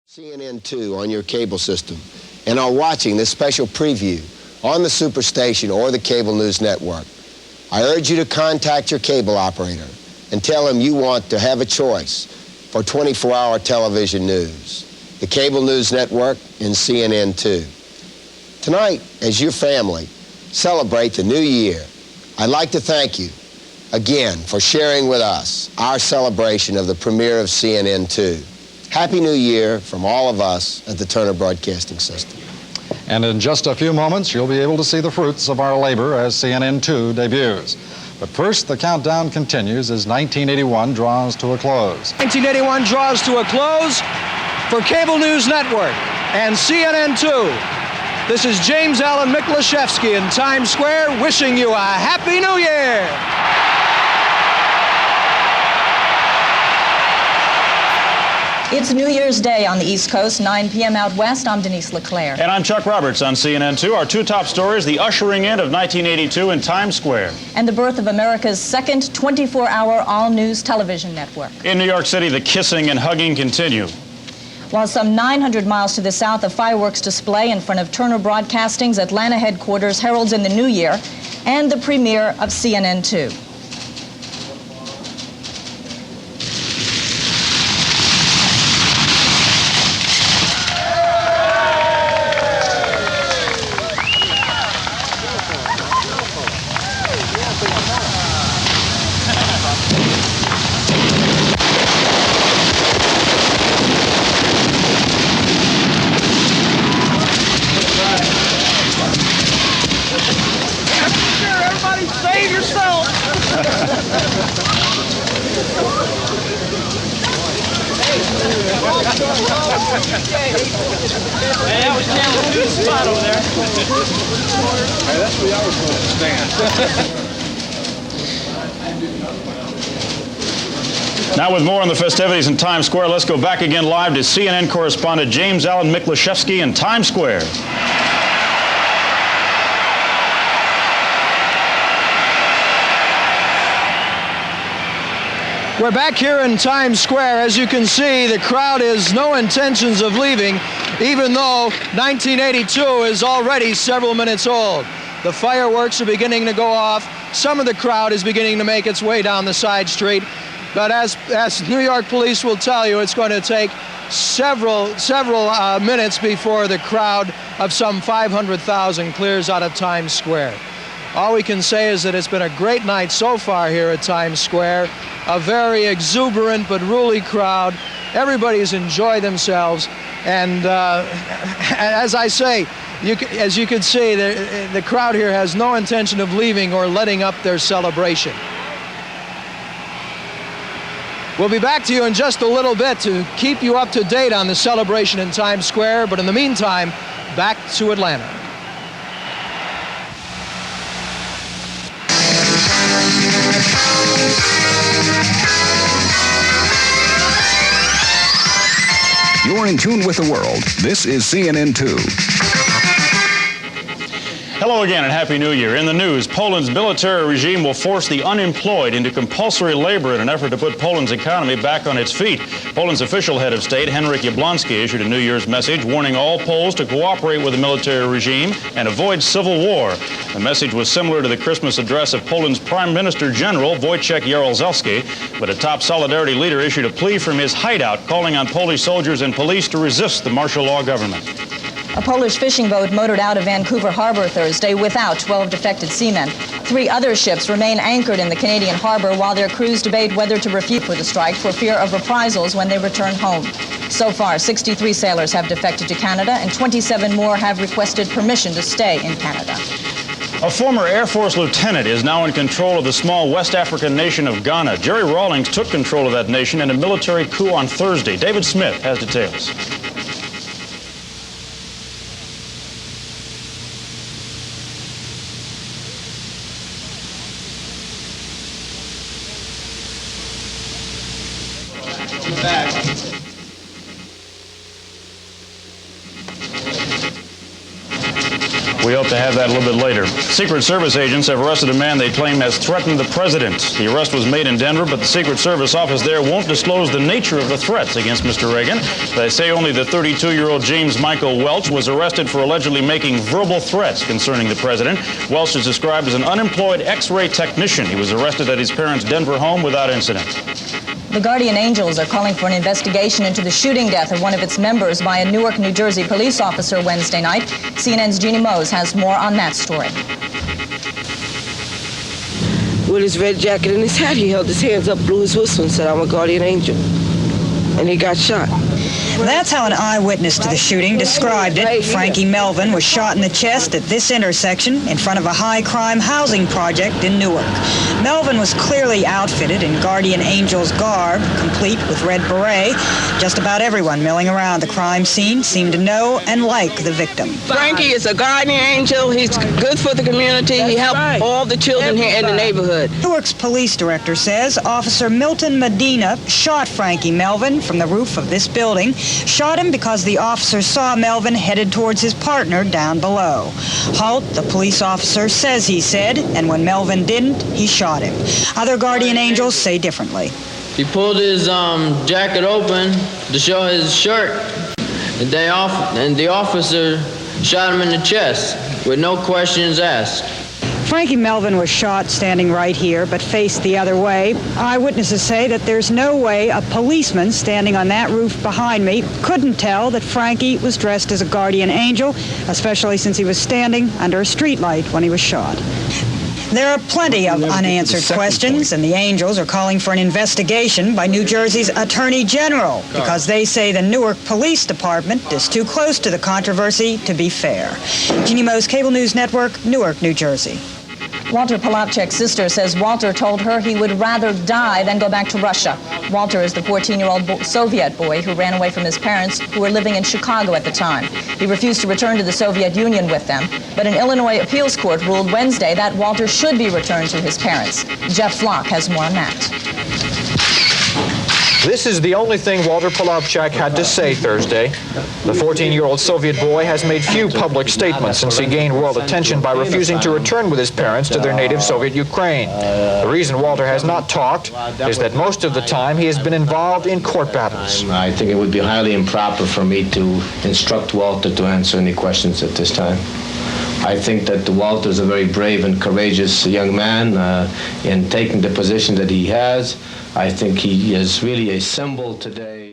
CNN2 on your cable system and are watching this special preview on the Superstation or the Cable News Network, I urge you to contact your cable operator and tell him you want to have a choice for 24-hour television news, the Cable News Network and CNN2. Tonight, as your family celebrate the new year, I'd like to thank you again for sharing with us our celebration of the premiere of CNN2. Happy New Year from all of us at the Turner Broadcasting System. And in just a few moments, you'll be able to see the fruits of our labor as CNN2 debuts. But first, the countdown continues as 1981 draws to a close. 1981 draws to a close for Cable News Network and CNN2. This is James Allen Miklashevsky in Times Square wishing you a Happy New Year. It's New Year's Day on the East Coast, 9 p.m. out west. I'm Denise LeClaire. And I'm Chuck Roberts on CNN2. Our two top stories, the ushering in of 1982 in Times Square. And the birth of America's second 24-hour all-news television network. In New York City, the kissing and hugging continue. While some 900 miles to the south, a fireworks display in front of Turner Broadcasting's Atlanta headquarters heralds in the new year and the premiere of CNN2. Save yourself! Hey, that was a good spot over there. Hey, that's where I was going to stand. Now with more on the festivities in Times Square, let's go back again live to CNN correspondent James Allen Miklashevsky in Times Square. We're back here in Times Square. As you can see, the crowd has no intentions of leaving, even though 1982 is already several minutes old. The fireworks are beginning to go off. Some of the crowd is beginning to make its way down the side street. But as New York police will tell you, it's going to take several minutes before the crowd of some 500,000 clears out of Times Square. All we can say is that it's been a great night so far here at Times Square. A very exuberant but ruly crowd. Everybody's enjoyed themselves. And as I say, as you can see, the crowd here has no intention of leaving or letting up their celebration. We'll be back to you in just a little bit to keep you up to date on the celebration in Times Square. But in the meantime, back to Atlanta. You're in tune with the world. This is CNN2. Hello again and Happy New Year. In the news, Poland's military regime will force the unemployed into compulsory labor in an effort to put Poland's economy back on its feet. Poland's official head of state, Henryk Jablonski, issued a New Year's message warning all Poles to cooperate with the military regime and avoid civil war. The message was similar to the Christmas address of Poland's Prime Minister General, Wojciech Jaruzelski, but a top Solidarity leader issued a plea from his hideout calling on Polish soldiers and police to resist the martial law government. A Polish fishing boat motored out of Vancouver Harbor Thursday without 12 defected seamen. 3 other ships remain anchored in the Canadian harbor while their crews debate whether to refute for the strike for fear of reprisals when they return home. So far, 63 sailors have defected to Canada and 27 more have requested permission to stay in Canada. A former Air Force lieutenant is now in control of the small West African nation of Ghana. Jerry Rawlings took control of that nation in a military coup on Thursday. David Smith has details. We hope to have that a little bit later. Secret Service agents have arrested a man they claim has threatened the president. The arrest was made in Denver, but the Secret Service office there won't disclose the nature of the threats against Mr. Reagan. They say only the 32-year-old James Michael Welch was arrested for allegedly making verbal threats concerning the president. Welch is described as an unemployed X-ray technician. He was arrested at his parents' Denver home without incident. The Guardian Angels are calling for an investigation into the shooting death of one of its members by a Newark, New Jersey police officer Wednesday night. CNN's Jeannie Mose has more on that story. With his red jacket and his hat, he held his hands up, blew his whistle, and said, "I'm a guardian angel." And he got shot. That's how an eyewitness to the shooting described it. Frankie Melvin was shot in the chest at this intersection in front of a high-crime housing project in Newark. Melvin was clearly outfitted in Guardian Angel's garb, complete with red beret. Just about everyone milling around the crime scene seemed to know and like the victim. Frankie is a guardian angel. He's good for the community. He helped all the children here in the neighborhood. Newark's police director says Officer Milton Medina shot Frankie Melvin from the roof of this building. Shot him because the officer saw Melvin headed towards his partner down below. Halt, the police officer says he said, and when Melvin didn't, he shot him. Other guardian angels say differently. He pulled his jacket open to show his shirt, and the officer shot him in the chest with no questions asked. Frankie Melvin was shot standing right here, but faced the other way. Eyewitnesses say that there's no way a policeman standing on that roof behind me couldn't tell that Frankie was dressed as a guardian angel, especially since he was standing under a streetlight when he was shot. There are plenty of unanswered questions, and the Angels are calling for an investigation by New Jersey's Attorney General because they say the Newark Police Department is too close to the controversy to be fair. Jeannie Mose, Cable News Network, Newark, New Jersey. Walter Polapchek's sister says Walter told her he would rather die than go back to Russia. Walter is the 14-year-old Soviet boy who ran away from his parents, who were living in Chicago at the time. He refused to return to the Soviet Union with them, but an Illinois appeals court ruled Wednesday that Walter should be returned to his parents. Jeff Flock has more on that. This is the only thing Walter Polapchek had to say Thursday. The 14-year-old Soviet boy has made few public statements since he gained world attention by refusing to return with his parents to their native Soviet Ukraine. The reason Walter has not talked is that most of the time he has been involved in court battles. I think it would be highly improper for me to instruct Walter to answer any questions at this time. I think that Walter is a very brave and courageous young man in taking the position that he has. I think he is really a symbol today.